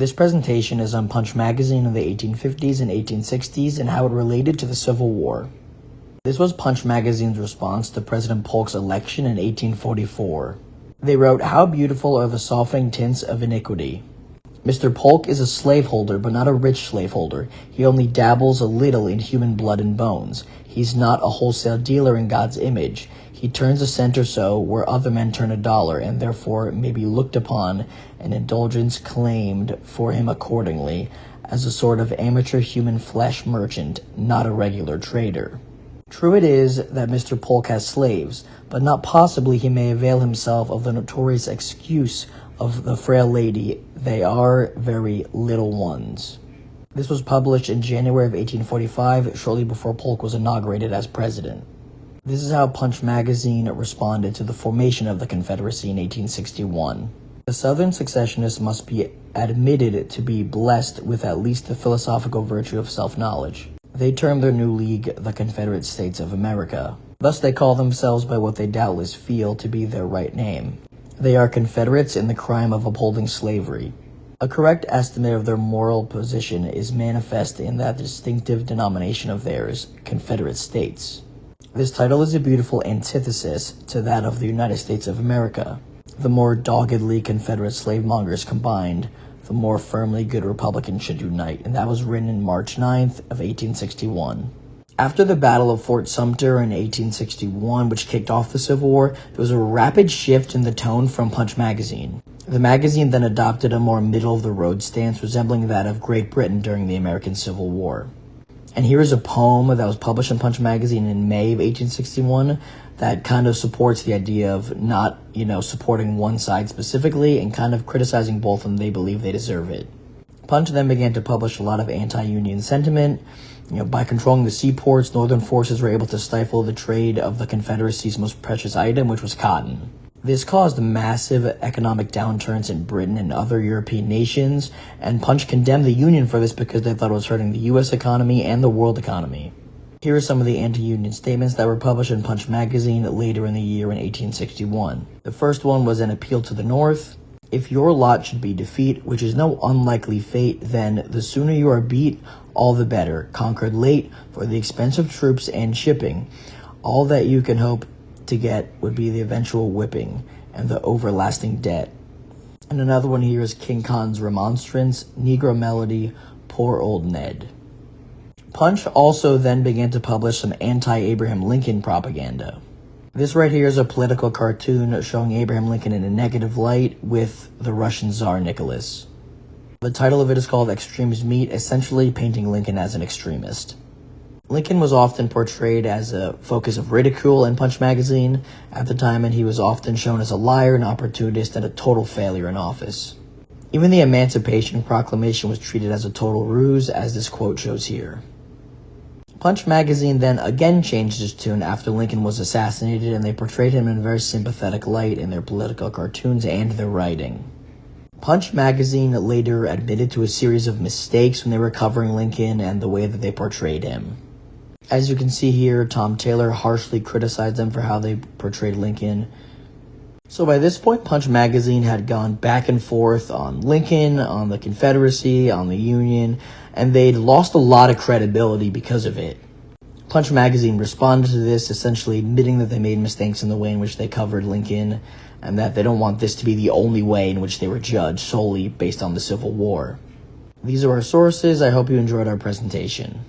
This presentation is on Punch magazine in the 1850s and 1860s and how it related to the Civil War. This was Punch magazine's response to President Polk's election in 1844. They wrote, "How beautiful are the softening tints of iniquity. Mr. Polk is a slaveholder, but not a rich slaveholder. He only dabbles a little in human blood and bones. He's not a wholesale dealer in God's image. He turns a cent or so where other men turn a dollar, and therefore may be looked upon, and indulgence claimed for him accordingly, as a sort of amateur human flesh merchant, not a regular trader. True it is that Mr. Polk has slaves, but not possibly he may avail himself of the notorious excuse of the frail lady, they are very little ones." This was published in January of 1845, shortly before Polk was inaugurated as president. This is how Punch magazine responded to the formation of the Confederacy in 1861. The Southern secessionists must be admitted to be blessed with at least the philosophical virtue of self-knowledge. They termed their new league the Confederate States of America. Thus they call themselves by what they doubtless feel to be their right name. They are Confederates in the crime of upholding slavery. A correct estimate of their moral position is manifest in that distinctive denomination of theirs, Confederate States. This title is a beautiful antithesis to that of the United States of America. The more doggedly Confederate slave mongers combined, the more firmly good Republicans should unite, and that was written in March 9th of 1861. After the Battle of Fort Sumter in 1861, which kicked off the Civil War, there was a rapid shift in the tone from Punch magazine. The magazine then adopted a more middle-of-the-road stance resembling that of Great Britain during the American Civil War. And here is a poem that was published in Punch magazine in May of 1861 that kind of supports the idea of not, supporting one side specifically and kind of criticizing both when they believe they deserve it. Punch then began to publish a lot of anti-Union sentiment. By controlling the seaports, Northern forces were able to stifle the trade of the Confederacy's most precious item, which was cotton. This caused massive economic downturns in Britain and other European nations, and Punch condemned the Union for this because they thought it was hurting the U.S. economy and the world economy. Here are some of the anti-Union statements that were published in Punch magazine later in the year in 1861. The first one was an appeal to the North. "If your lot should be defeat, which is no unlikely fate, then the sooner you are beat, all the better. Conquered late, for the expense of troops and shipping, all that you can hope to get would be the eventual whipping and the overlasting debt." And another one here is King Khan's remonstrance, "Negro melody, poor old Ned." Punch also then began to publish some anti-Abraham Lincoln propaganda. This right here is a political cartoon showing Abraham Lincoln in a negative light with the Russian Tsar Nicholas. The title of it is called Extremes Meet, essentially painting Lincoln as an extremist. Lincoln was often portrayed as a focus of ridicule in Punch magazine at the time, and he was often shown as a liar, an opportunist, and a total failure in office. Even the Emancipation Proclamation was treated as a total ruse, as this quote shows here. Punch magazine then again changed its tune after Lincoln was assassinated, and they portrayed him in a very sympathetic light in their political cartoons and their writing. Punch magazine later admitted to a series of mistakes when they were covering Lincoln and the way that they portrayed him. As you can see here, Tom Taylor harshly criticized them for how they portrayed Lincoln. So by this point, Punch magazine had gone back and forth on Lincoln, on the Confederacy, on the Union, and they'd lost a lot of credibility because of it. Punch magazine responded to this, essentially admitting that they made mistakes in the way in which they covered Lincoln, and that they don't want this to be the only way in which they were judged solely based on the Civil War. These are our sources. I hope you enjoyed our presentation.